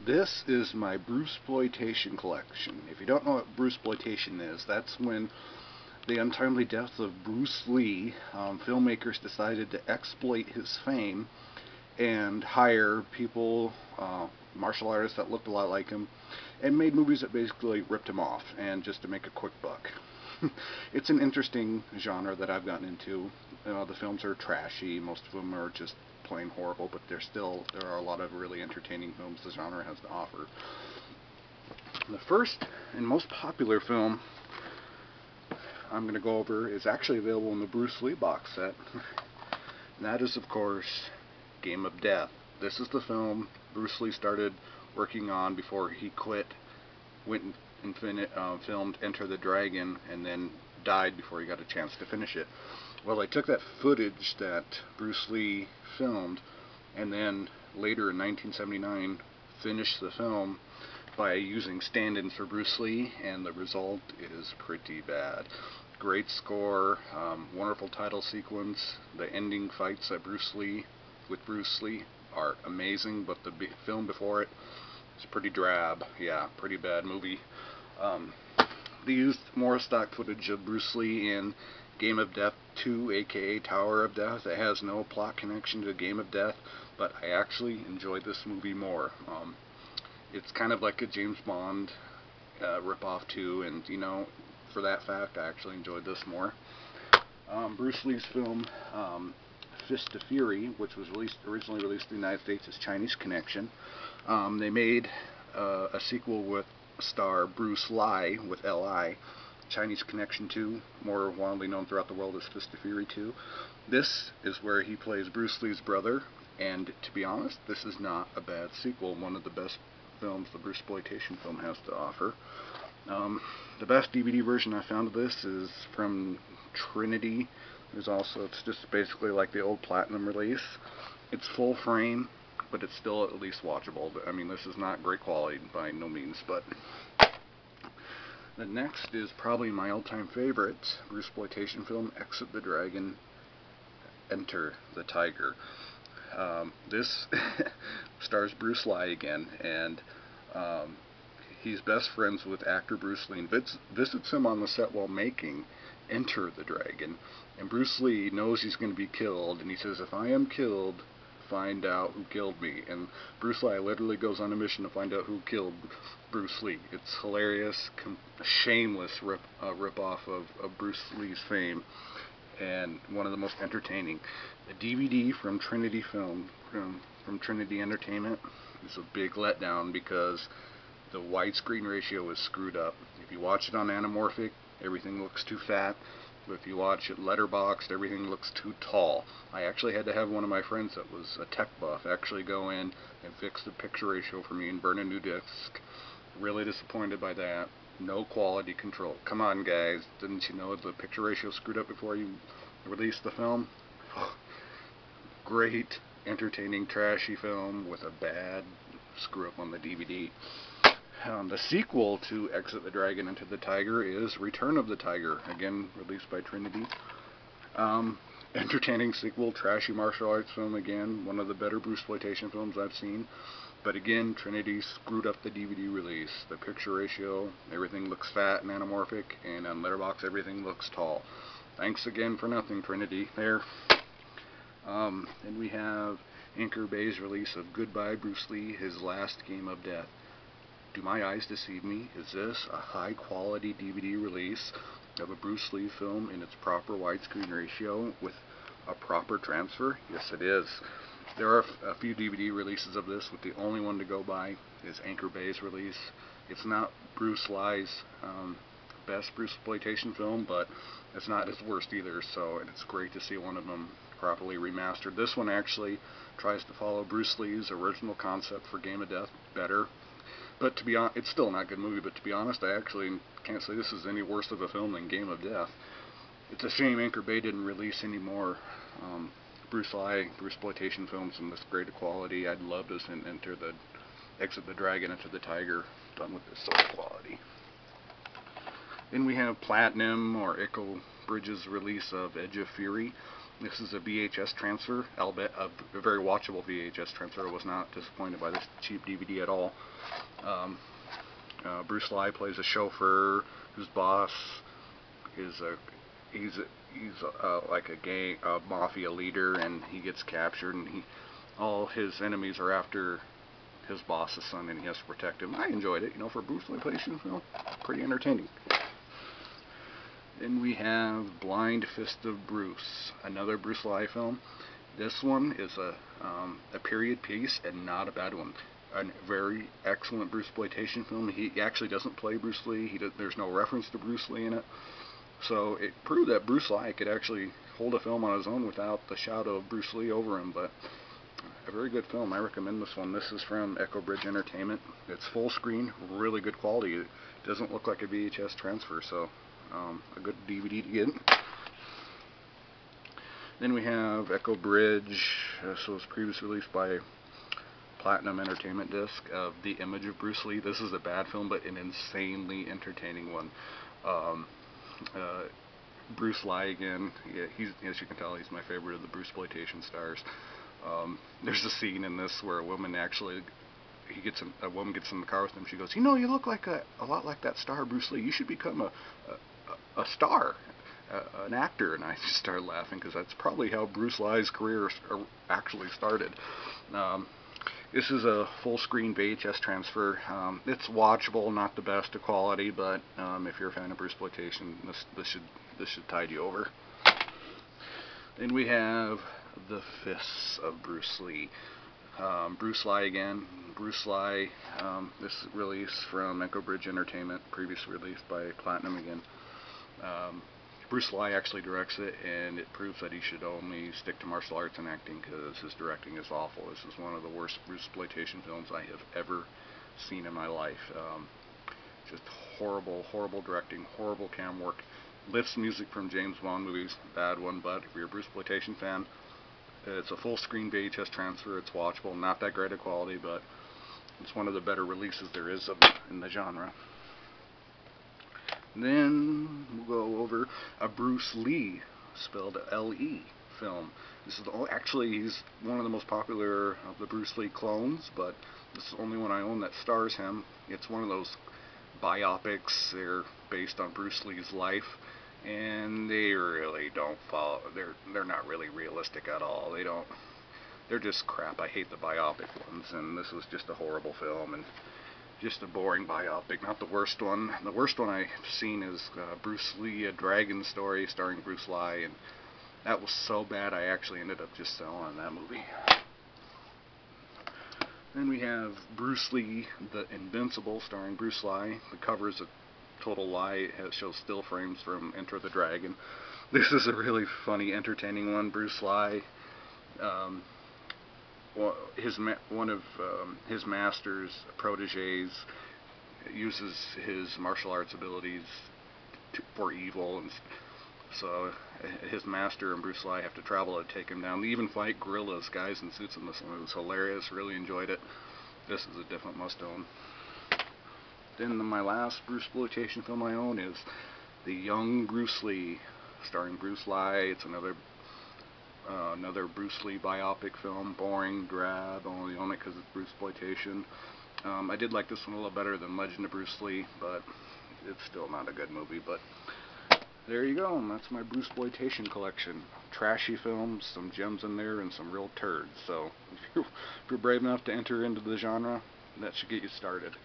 This is my Bruceploitation collection. If you don't know what Bruceploitation is, that's when the untimely death of Bruce Lee, filmmakers decided to exploit his fame and hire people, martial artists that looked a lot like him, and made movies that basically ripped him off, and just to make a quick buck. It's an interesting genre that I've gotten into. The films are trashy. Most of them are just plain horrible, but there are a lot of really entertaining films the genre has to offer. The first and most popular film I'm going to go over is actually available in the Bruce Lee box set. And that is, of course, Game of Death. This is the film Bruce Lee started working on before he quit, went and filmed Enter the Dragon, and then died before he got a chance to finish it. Well, they took that footage that Bruce Lee filmed, and then later in 1979 finished the film by using stand-ins for Bruce Lee, and the result is pretty bad. Great score, wonderful title sequence. The ending fights with Bruce Lee are amazing, but the film before it is pretty drab. Yeah, pretty bad movie. They used more stock footage of Bruce Lee in Game of Death 2, aka Tower of Death. It has no plot connection to Game of Death, but I actually enjoyed this movie more. It's kind of like a James Bond ripoff too, and for that fact, I actually enjoyed this more. Bruce Lee's film Fist of Fury, which was originally released in the United States as Chinese Connection. They made a sequel with star Bruce Lai with L.I. Chinese Connection 2, more widely known throughout the world as Fist of Fury 2. This is where he plays Bruce Lee's brother, and to be honest, this is not a bad sequel. One of the best films the Bruceploitation film has to offer. The best DVD version I found of this is from Trinity. It's just basically like the old Platinum release. It's full frame, but it's still at least watchable. I mean, this is not great quality by no means, but the next is probably my all-time favorite Bruceploitation film, Exit the Dragon, Enter the Tiger. This stars Bruce Lee again, and he's best friends with actor Bruce Lee and visits him on the set while making Enter the Dragon. And Bruce Lee knows he's going to be killed, and he says, "If I am killed, find out who killed me." And Bruce Lee literally goes on a mission to find out who killed Bruce Lee. It's hilarious, shameless rip-off of Bruce Lee's fame, and one of the most entertaining. The DVD from Trinity from Trinity Entertainment is a big letdown because the widescreen ratio is screwed up. If you watch it on anamorphic, everything looks too fat. If you watch it letterboxed, everything looks too tall. I actually had to have one of my friends that was a tech buff actually go in and fix the picture ratio for me and burn a new disc. Really disappointed by that. No quality control. Come on, guys. Didn't you know the picture ratio screwed up before you released the film? Great, entertaining, trashy film with a bad screw up on the DVD. The sequel to Exit the Dragon, Enter the Tiger is Return of the Tiger, again released by Trinity. Entertaining sequel, trashy martial arts film again, one of the better Bruceploitation films I've seen. But again, Trinity screwed up the DVD release. The picture ratio, everything looks fat and anamorphic, and on Letterboxd everything looks tall. Thanks again for nothing, Trinity. There. Then we have Anchor Bay's release of Goodbye Bruce Lee, His Last Game of Death. Do my eyes deceive me? Is this a high-quality DVD release of a Bruce Lee film in its proper widescreen ratio with a proper transfer? Yes, it is. There are a few DVD releases of this, with the only one to go by is Anchor Bay's release. It's not Bruce Lee's best Bruceploitation film, but it's not his worst either, so it's great to see one of them properly remastered. This one actually tries to follow Bruce Lee's original concept for Game of Death better. But to be honest, it's still not a good movie, but to be honest, I actually can't say this is any worse of a film than Game of Death. It's a shame Anchor Bay didn't release any more Bruceploitation films in this great quality. I'd love to Exit the Dragon, Enter the Tiger done with this sort of quality. Then we have Platinum or Echo Bridges' release of Edge of Fury. This is a VHS transfer, albeit a very watchable VHS transfer. I was not disappointed by this cheap DVD at all. Bruce Lee plays a chauffeur whose boss is like a mafia leader, and he gets captured, and all his enemies are after his boss's son, and he has to protect him. I enjoyed it, for a Bruceploitation film, pretty entertaining. Then we have Blind Fist of Bruce, another Bruce Lee film. This one is a period piece, and not a bad one. A very excellent Bruceploitation film. He actually doesn't play Bruce Lee. There's no reference to Bruce Lee in it. So it proved that Bruce Lee could actually hold a film on his own without the shadow of Bruce Lee over him. But a very good film. I recommend this one. This is from Echo Bridge Entertainment. It's full screen, really good quality. It doesn't look like a VHS transfer, so a good DVD to get. Then we have Echo Bridge. So it was previously released by Platinum Entertainment disc of The Image of Bruce Lee. This is a bad film, but an insanely entertaining one. Bruce Lee again. Yeah, as you can tell, he's my favorite of the Bruceploitation stars. There's a scene in this where a woman gets in the car with him. She goes, "You look like a lot like that star Bruce Lee. You should become a star, an actor." And I just started laughing because that's probably how Bruce Lee's career actually started. This is a full-screen VHS transfer. It's watchable, not the best of quality, but if you're a fan of Bruceploitation, this should tide you over. Then we have The Fists of Bruce Lee. Bruce Lee again. Bruce Lee. This release from Echo Bridge Entertainment, previously released by Platinum again. Bruce Lee actually directs it, and it proves that he should only stick to martial arts and acting because his directing is awful. This is one of the worst Bruceploitation films I have ever seen in my life. Just horrible, horrible directing, horrible cam work. Lifts music from James Bond movies, bad one, but if you're a Bruceploitation fan, it's a full screen VHS transfer. It's watchable, not that great of quality, but it's one of the better releases there is in the genre. Then we'll go over a Bruce Lee, spelled L-E, film. This is actually, he's one of the most popular of the Bruce Lee clones, but this is the only one I own that stars him. It's one of those biopics. They're based on Bruce Lee's life, and they really don't follow. They're not really realistic at all. They're just crap. I hate the biopic ones, and this was just a horrible film and just a boring biopic. Not the worst one. The worst one I've seen is Bruce Lee, A Dragon Story, starring Bruce Lee, and that was so bad I actually ended up just selling that movie. Then we have Bruce Lee, The Invincible, starring Bruce Lee. The cover is a total lie. It shows still frames from Enter the Dragon. This is a really funny, entertaining one. Bruce Lee, one of his master's proteges uses his martial arts abilities for evil, and so his master and Bruce Lee have to travel to take him down. They even fight gorillas, guys in suits in this one. It was hilarious. Really enjoyed it. This is a definite must-own. Then my last Bruceploitation film I own is The Young Bruce Lee, starring Bruce Lee. It's another Bruce Lee biopic film. Boring, drab. I only own it because it's Bruceploitation. I did like this one a little better than Legend of Bruce Lee, but it's still not a good movie. But there you go. And that's my Bruceploitation collection. Trashy films, some gems in there, and some real turds. So if you're brave enough to enter into the genre, that should get you started.